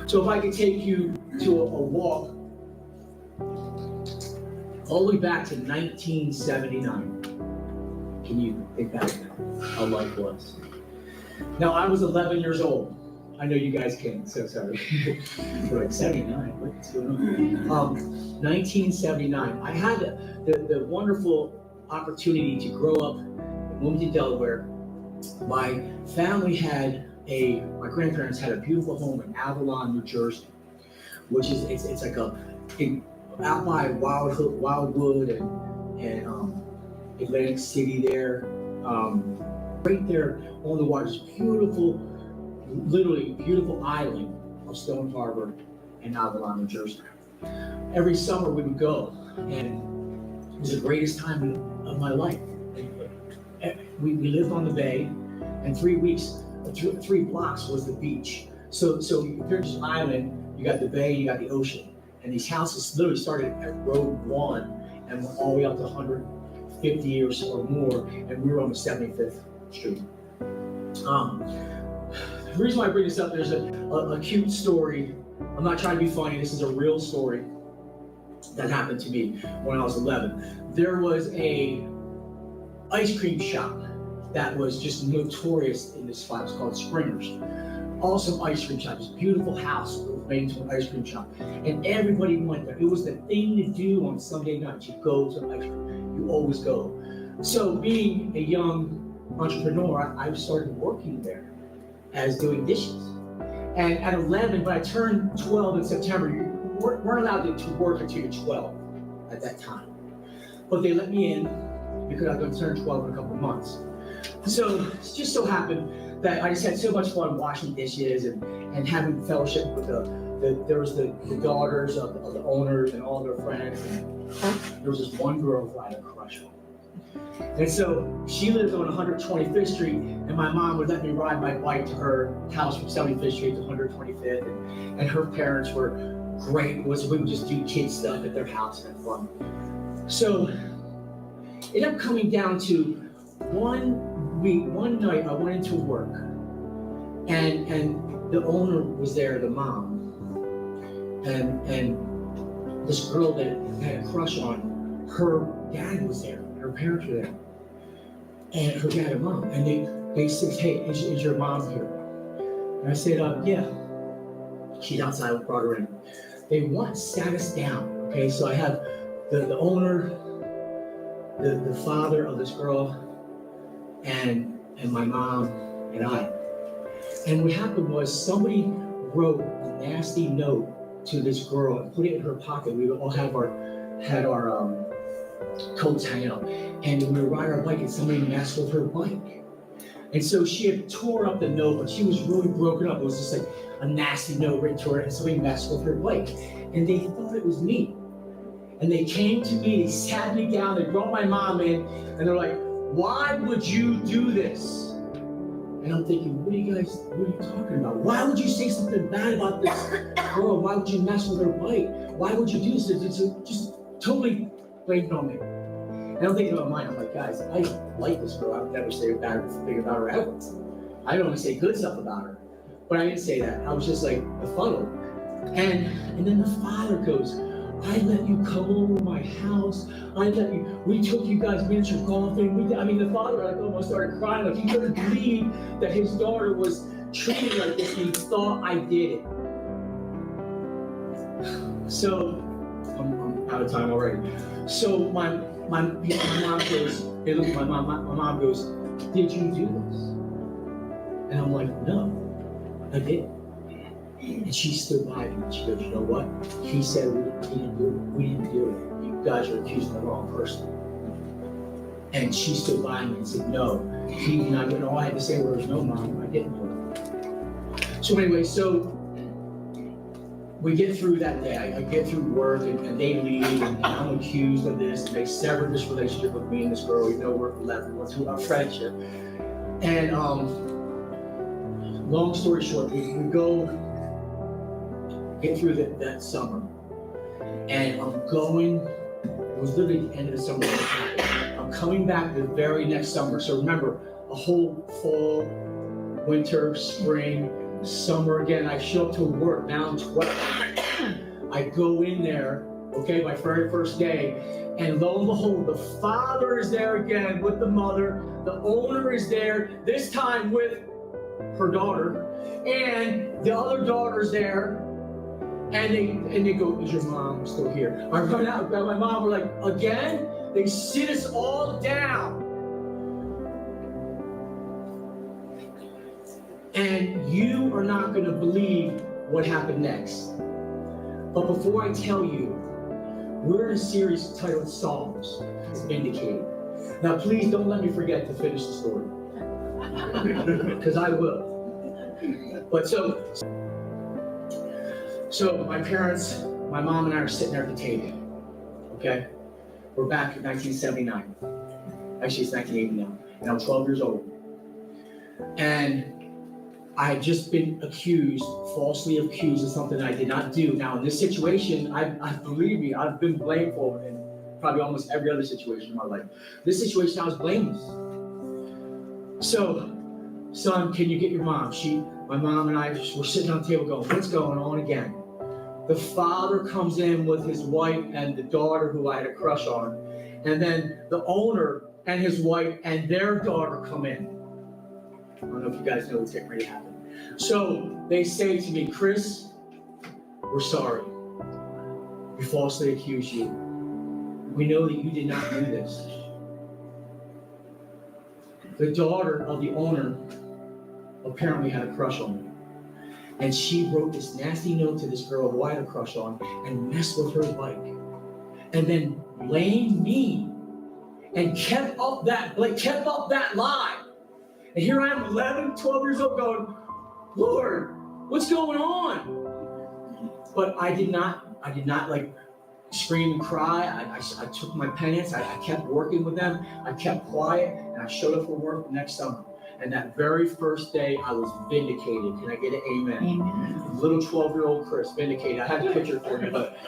So if I could take you to a walk all the way back to 1979. Can you think back now how life was? Now I was 11 years old. I know you guys can't, so sorry. You're like 79, what's going on? 1979. I had the wonderful opportunity to grow up in Wilmington, Delaware. My grandparents had a beautiful home in Avalon, New Jersey, which is it's like out by Wildwood and Atlantic City there, right there on the water. This beautiful, literally beautiful island of Stone Harbor and Avalon, New Jersey. Every summer we would go, and it was the greatest time of my life. We lived on the bay, and 3 blocks was the beach. So you're this island, you got the bay, you got the ocean, and these houses literally started at Road 1 and went all the way up to 150 years or more, and we were on the 75th Street. The reason why I bring this up, there's a cute story. I'm not trying to be funny, this is a real story that happened to me when I was 11. There was a ice cream shop that was just notorious in this spot. It was called Springer's. Awesome ice cream shop. This beautiful house made into an ice cream shop. And everybody went there. It was the thing to do on Sunday nights. You go to ice cream. You always go. So being a young entrepreneur, I started working there as doing dishes. And at 11, when I turned 12 in September, you weren't allowed to work until you're 12 at that time. But they let me in because I was going to turn 12 in a couple of months. So it just so happened that I just had so much fun washing dishes and having fellowship with there was the daughters of the owners and all their friends. And there was this one girl who I had a crush on. And so she lived on 125th Street, and my mom would let me ride my bike to her house from 75th Street to 125th. And her parents were great. We would just do kid stuff at their house and have fun. So it ended up coming down to one night I went into work, and the owner was there, the mom, and this girl that I had a crush on, her dad was there, her parents were there, and her dad and mom, and they said, "Hey, is your mom here?" And I said, "Yeah." She's outside. We brought her in. They sat us down. Okay, so I have the owner, the father of this girl, and my mom and I. And what happened was somebody wrote a nasty note to this girl and put it in her pocket. We all had our coats hanging out, and we were riding our bike, and somebody messed with her bike. And so she had tore up the note, but she was really broken up. It was just like a nasty note written to her, and somebody messed with her bike. And they thought it was me. And they came to me, they sat me down, they brought my mom in, and they're like, "Why would you do this?" And I'm thinking, what are you talking about? Why would you say something bad about this girl? Why would you mess with her bike? Why would you do this? It's just totally blamed on me. And I'm thinking about mine. I'm like, guys, I like this girl. I would never say a bad thing about her ever. I don't only say good stuff about her. But I didn't say that. I was just like befuddled. And then the father goes, "I let you come over my house. We took you guys miniature golfing. The father like almost started crying. Like he couldn't believe that his daughter was treated like this, and he thought I did it." So, I'm out of time already. So my mom goes, "Hey, look, my mom goes, 'Did you do this?' And I'm like, 'No, I didn't.' And she stood by me and she goes, 'You know what? He said we didn't do it. You guys are accusing the wrong person.' And she stood by me and said, 'No, all I had to say was, no, Mom, I didn't do it.' So anyway, we get through that day. I get through work and they leave, and I'm accused of this, and they severed this relationship with me and this girl. You know, we're left. We went through our friendship. And long story short, we go get through that summer, and it was literally the end of the summer. I'm coming back the very next summer. So remember, a whole fall, winter, spring, Summer again, I show up to work, now I'm 12. I go in there, okay, my very first day, and lo and behold, the father is there again with the mother, the owner is there, this time with her daughter, and the other daughter's there, and they go, is your mom still here? I run out, grab my mom, we're like, again? They sit us all down. And you are not going to believe what happened next. But before I tell you, we're in a series titled Psalms. It's Vindicated. Now, please don't let me forget to finish the story. Because I will. But so my parents, my mom and I are sitting there at the table. Okay? We're back in 1979. Actually, it's 1980 now. And I'm 12 years old. And I had just been falsely accused of something that I did not do. Now, in this situation, I believe me, I've been blamed for it in probably almost every other situation in my life. This situation, I was blameless. So, son, can you get your mom? My mom and I were sitting on the table going, what's going on again? The father comes in with his wife and the daughter who I had a crush on. And then the owner and his wife and their daughter come in. I don't know if you guys know what's getting ready to happen. So they say to me, Chris, we're sorry. We falsely accused you. We know that you did not do this. The daughter of the owner apparently had a crush on me. And she wrote this nasty note to this girl who I had a crush on and messed with her bike. And then blamed me and kept up that lie. And here I am, 11, 12 years old, going, Lord, what's going on? But I did not like scream and cry. I took my penance. I kept working with them. I kept quiet, and I showed up for work the next summer. And that very first day, I was vindicated. Can I get an amen? Amen. Little 12-year-old Chris, vindicated. I had a picture for you, but